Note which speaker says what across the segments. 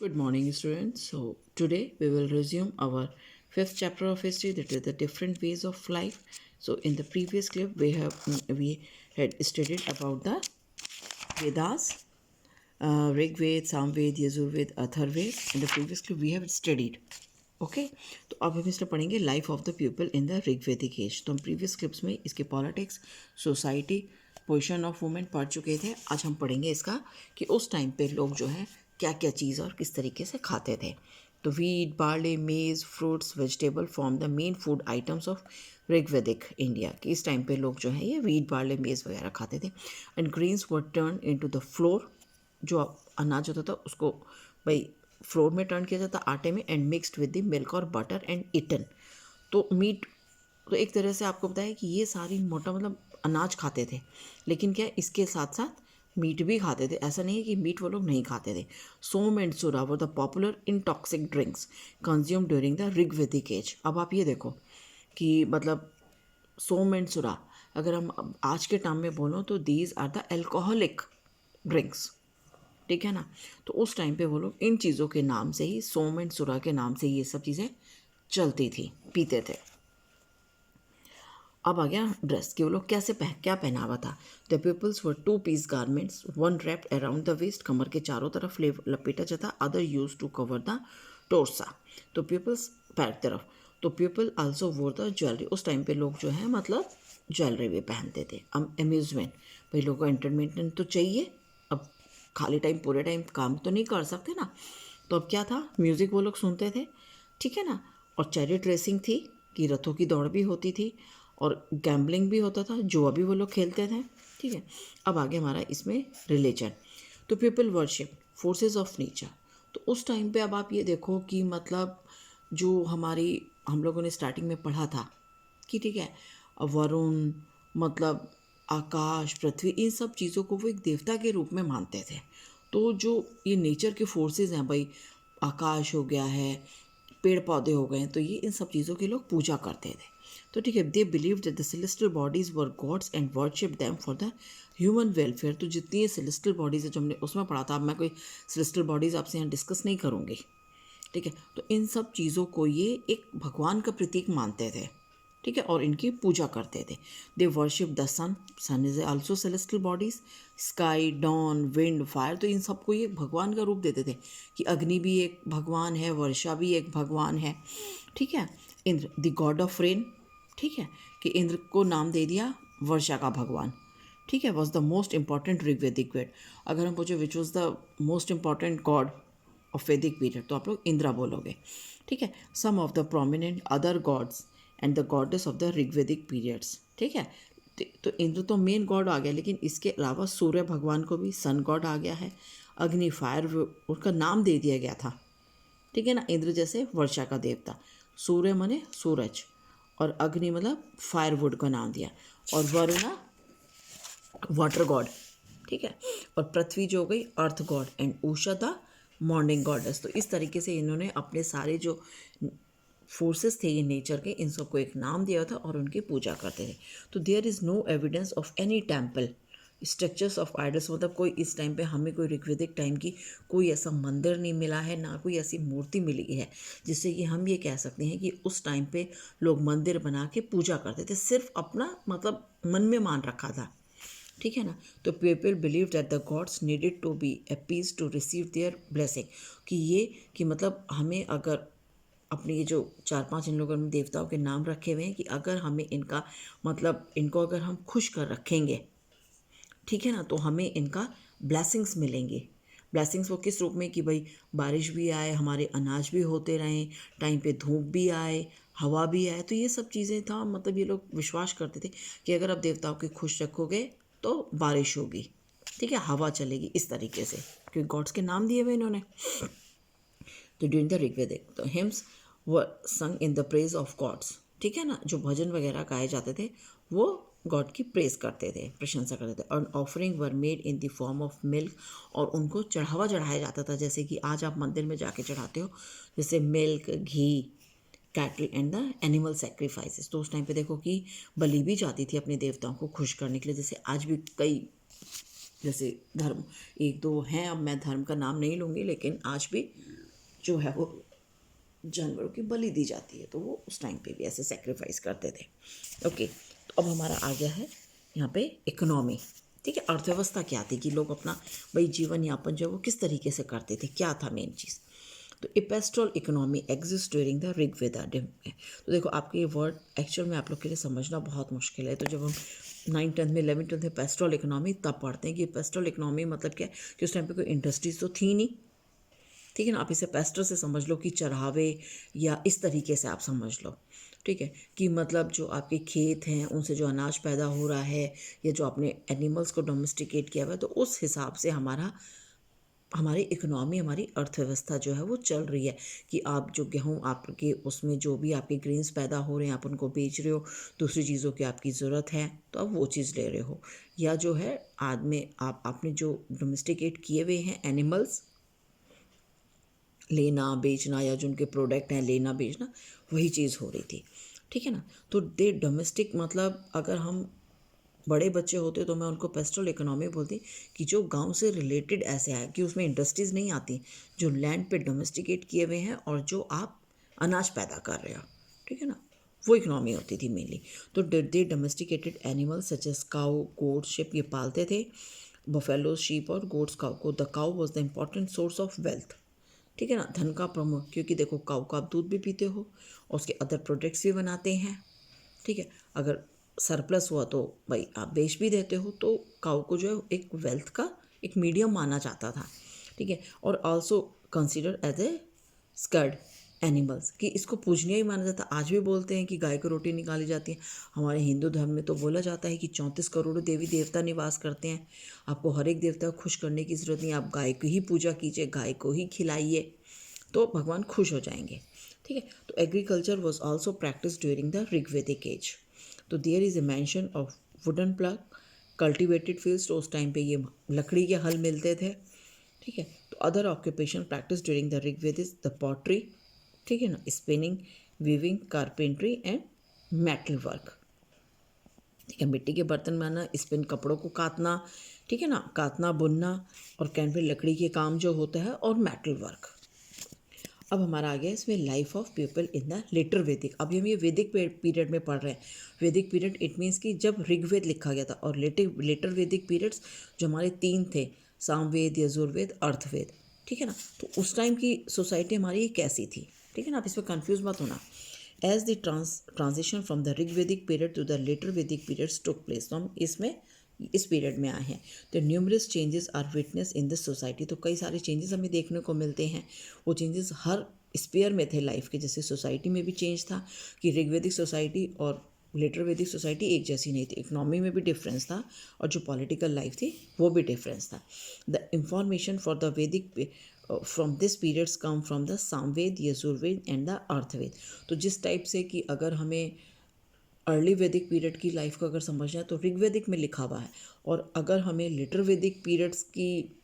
Speaker 1: Good morning, students. So, today we will resume our fifth chapter of history, that is the different ways of life. So, in the previous clip, we had studied about the Vedas, Rig Ved, Samved, Yajurved, Atharved. In the previous clip, we have studied. ओके तो अब हम इसमें पढ़ेंगे life of the people in the Rigvedic age. तो हम previous clips में इसके politics, society, position of women पढ़ चुके थे। आज हम पढ़ेंगे इसका कि उस टाइम पे लोग जो है क्या क्या चीज़ और किस तरीके से खाते थे। तो वीट, बार्ले, मेज, fruits, vegetable form the main food items of Rigvedic India. कि इस टाइम पे लोग जो है ये वीट, बार्ले, मेज वगैरह खाते थे। And grains were turn into the floor, जो अनाज होता था उसको भाई फ्लोर में टर्न किया जाता आटे में, and mixed with the milk और बटर एंड ईटन। तो मीट, तो एक तरह से आपको बताया कि ये सारी मोटा मतलब अनाज खाते थे, लेकिन क्या इसके साथ साथ मीट भी खाते थे। ऐसा नहीं है कि मीट वो लोग नहीं खाते थे। Soma and sura were the popular intoxic drinks consume during the Rigvedic age. अब आप ये देखो कि मतलब सोम एंड सुरा, अगर हम आज के टाइम में बोलो तो these are the alcoholic drinks, ठीक है ना। तो उस टाइम पे वो लोग इन चीज़ों के नाम से ही, सोम एंड सुरा के नाम से ये सब चीज़ें चलती थी, पीते थे। अब आ गया ड्रेस कि वो लोग कैसे क्या पहनावा था। The peoples were two piece garments, one wrapped around the waist, कमर के चारों तरफ लपेटा जाता, other use to cover the torso. तो पीपल्स पैर की तरफ, तो people also wore the jewellery. उस टाइम पे लोग जो है मतलब ज्वेलरी भी पहनते थे। अब अम्यूजमेंट, भाई लोगों को एंटरटेनमेंट तो चाहिए। अब खाली टाइम पूरे टाइम काम तो नहीं कर सकते ना, तो अब क्या था, म्यूज़िक वो लोग सुनते थे, ठीक है ना। और चैरिट रेसिंग थी कि रथों की दौड़ भी होती थी, और गैम्बलिंग भी होता था, जुआ भी वो लोग खेलते थे, ठीक है। अब आगे हमारा इसमें रिलीजन। तो people worship forces of nature. तो उस टाइम पे अब आप ये देखो कि मतलब जो हमारी, हम लोगों ने स्टार्टिंग में पढ़ा था कि ठीक है, वरुण, मतलब आकाश, पृथ्वी, इन सब चीज़ों को वो एक देवता के रूप में मानते थे। तो जो ये नेचर के फोर्सेस हैं भाई, आकाश हो गया है, पेड़ पौधे हो गए हैं, तो ये इन सब चीज़ों की लोग पूजा करते थे। तो ठीक है, they believe that the celestial bodies were gods and worship them for the human welfare. तो जितनी ये सेलेस्टियल बॉडीज है जो हमने उसमें पढ़ा था, अब मैं कोई सेलेस्टियल बॉडीज आपसे यहाँ डिस्कस नहीं करूँगी, ठीक है। तो इन सब चीज़ों को ये एक भगवान का प्रतीक मानते थे, ठीक है, और इनकी पूजा करते थे। They worship the sun, sun is also celestial bodies, sky, dawn, wind, fire, तो इन सबको ये भगवान का रूप देते थे कि अग्नि भी एक भगवान है, वर्षा भी एक भगवान है, ठीक है। Indra the God of rain, ठीक है, कि इंद्र को नाम दे दिया वर्षा का भगवान, ठीक है। Was the most important Rigvedic Veda. अगर हम पूछे which was the most important god of Vedic period, तो आप लोग इंद्रा बोलोगे, ठीक है। Some of the prominent other gods and the goddess of the Rigvedic periods, ठीक है। तो इंद्र तो मेन गॉड आ गया, लेकिन इसके अलावा सूर्य भगवान को भी सन गॉड आ गया है, अग्नि फायर उनका नाम दे दिया गया था, ठीक है ना। इंद्र जैसे वर्षा का देवता, सूर्य मने सूरज, और अग्नि मतलब फायरवुड का नाम दिया, और वरुणा वाटर गॉड, ठीक है। और पृथ्वी जो हो गई earth god, and Usha the morning goddess. तो इस तरीके से इन्होंने अपने सारे जो फोर्सेस थे ये नेचर के, इन सबको एक नाम दिया था और उनकी पूजा करते थे। तो there is no evidence of any temple structures of idols, मतलब कोई इस टाइम पे हमें कोई ऋग्वेदिक टाइम की कोई ऐसा मंदिर नहीं मिला है, ना कोई ऐसी मूर्ति मिली है जिससे कि हम ये कह सकते हैं कि उस टाइम पे लोग मंदिर बना के पूजा करते थे। सिर्फ अपना मतलब मन में मान रखा था, ठीक है ना। तो people believe that the gods needed to be appease to receive their blessing, कि ये कि मतलब हमें अगर अपने ये जो चार पांच इन लोगों ने देवताओं के नाम रखे हुए हैं कि अगर हमें इनका मतलब इनको अगर हम खुश कर रखेंगे, ठीक है ना, तो हमें इनका ब्लेसिंग्स मिलेंगे। ब्लेसिंग्स वो किस रूप में कि भाई बारिश भी आए, हमारे अनाज भी होते रहें, टाइम पे धूप भी आए, हवा भी आए। तो ये सब चीज़ें था, मतलब ये लोग विश्वास करते थे कि अगर आप देवताओं के खुश रखोगे तो बारिश होगी, ठीक है, हवा चलेगी, इस तरीके से, क्योंकि गॉड्स के नाम दिए हुए इन्होंने। तो ड्यूरिंग द ऋग्वेदिक तो hymns were sung in the praise of gods, ठीक है ना, जो भजन वगैरह गाए जाते थे वो गॉड की प्रेज करते थे, प्रशंसा करते थे। और offering were made in the form of milk, और उनको चढ़ावा चढ़ाया जाता था, जैसे कि आज आप मंदिर में जाके चढ़ाते हो, जैसे milk, ghee, cattle and the animal sacrifices. तो उस टाइम पे देखो कि बलि भी जाती थी अपने देवताओं को खुश करने के लिए, जैसे आज भी कई जैसे धर्म, एक दो हैं, अब मैं धर्म का नाम नहीं लूँगी, लेकिन आज भी जो है वो जानवरों की बलि दी जाती है, तो वो उस टाइम पे भी ऐसे सेक्रीफाइस करते थे। ओके, तो अब हमारा आ गया है यहाँ पे इकोनॉमी। ठीक है, अर्थव्यवस्था क्या थी कि लोग अपना भाई जीवन यापन जो है वो किस तरीके से करते थे, क्या था मेन चीज़। तो a pastoral economy exist during the Rigveda. तो देखो आपके ये वर्ड एक्चुअल में आप लोग के लिए समझना बहुत मुश्किल है। तो जब हम 9th 10th में 11th 12th में पेस्ट्रल इकोनॉमी तब पढ़ते हैं कि पेस्ट्रल इकोनॉमी मतलब क्या है कि उस टाइम पे कोई इंडस्ट्रीज तो थी नहीं। ठीक है ना, आप इसे पेस्टर से समझ लो कि चरावे, या इस तरीके से आप समझ लो। ठीक है, कि मतलब जो आपके खेत हैं उनसे जो अनाज पैदा हो रहा है, या जो आपने एनिमल्स को डोमेस्टिकेट किया हुआ है, तो उस हिसाब से हमारी इकोनॉमी, हमारी अर्थव्यवस्था जो है वो चल रही है। कि आप जो गेहूँ आपके उसमें जो भी आपके ग्रेन्स पैदा हो रहे हैं आप उनको बेच रहे हो, दूसरी चीज़ों की आपकी ज़रूरत है तो आप वो चीज़ ले रहे हो, या जो है आदमी आपने जो डोमेस्टिकेट किए हुए हैं एनिमल्स लेना बेचना, या जो उनके प्रोडक्ट हैं लेना बेचना, वही चीज़ हो रही थी। ठीक है ना, तो दे डोमेस्टिक मतलब अगर हम बड़े बच्चे होते तो मैं उनको पेस्टल इकोनॉमी बोलती, कि जो गांव से रिलेटेड ऐसे है कि उसमें इंडस्ट्रीज़ नहीं आती, जो लैंड पे डोमेस्टिकेट किए हुए हैं और जो आप अनाज पैदा कर रहे हो। ठीक है ना, वो इकोनॉमी होती थी मेनली। तो they domesticated animals such as cow goat sheep, ये पालते थे बफेलो शीप और गोट्स काउ को। The cow was the important source of wealth. ठीक है ना, धन का प्रमुख, क्योंकि देखो काऊ का आप दूध भी पीते हो और उसके अदर प्रोडक्ट्स भी बनाते हैं। ठीक है, अगर सरप्लस हुआ तो भाई आप बेच भी देते हो, तो काऊ को जो है एक वेल्थ का एक मीडियम माना जाता था। ठीक है, और also consider as a sacred animals, कि इसको पूजनीय ही माना जाता है। आज भी बोलते हैं कि गाय को रोटी निकाली जाती है। हमारे हिंदू धर्म में तो बोला जाता है कि 34 करोड़ देवी देवता निवास करते हैं, आपको हर एक देवता को खुश करने की ज़रूरत नहीं, आप गाय की ही पूजा कीजिए, गाय को ही खिलाइए, तो भगवान खुश हो जाएंगे। ठीक है, तो agriculture was also practice during the Rigvedic age. तो there is a mention of wooden plough cultivated fields, तो उस टाइम पे ये लकड़ी के हल मिलते थे। ठीक है, तो other occupation practice during the Rigveda is the pottery. ठीक है ना, spinning, weaving, carpentry and metal work. ठीक है, मिट्टी के बर्तन बनाना, स्पिन कपड़ों को काटना, ठीक है ना, काटना बुनना, और कैनवे लकड़ी के काम जो होता है, और मेटल वर्क। अब हमारा आ गया इसमें life of people in the later Vedic. अभी हम ये वैदिक पीरियड में पढ़ रहे हैं। वैदिक पीरियड इट मीन्स कि जब ऋग्वेद लिखा गया था, और लेटर वैदिक पीरियड्स जो हमारे 3 थे, सामवेद, यजुर्वेद, अर्थवेद। ठीक है ना, तो उस टाइम की सोसाइटी हमारी कैसी थी। ठीक है ना, आप इसमें कन्फ्यूज मत होना। As the transition from the Rigvedic period to the later Vedic periods took place, तो हम इसमें इस पीरियड में आए हैं। तो numerous changes are witness in this society, तो कई सारे चेंजेस हमें देखने को मिलते हैं। वो चेंजेस हर स्पेयर में थे लाइफ के, जैसे सोसाइटी में भी चेंज था कि ऋग्वेदिक सोसाइटी और लेटर वैदिक सोसाइटी एक जैसी नहीं थी, इकोनॉमी में भी डिफरेंस था, और जो पॉलिटिकल लाइफ थी वो भी डिफरेंस था। The information for the Vedic from this periods come from the Samaveda, Yajurveda and the Atharvaveda. तो जिस टाइप से कि अगर हमें अर्ली वैदिक पीरियड की लाइफ को अगर समझना है तो ऋग्वेदिक में लिखा हुआ है, और अगर हमें लेटर वैदिक पीरियड्स की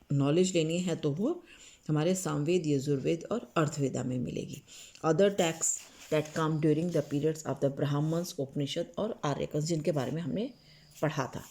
Speaker 1: नॉलेज लेनी है तो वो हमारे सामवेद, यजुर्वेद और अर्थवेदा में मिलेगी। Other texts that come during the periods of the Brahmanas, Upanishad और आर्यकस, जिनके बारे में हमने पढ़ा था।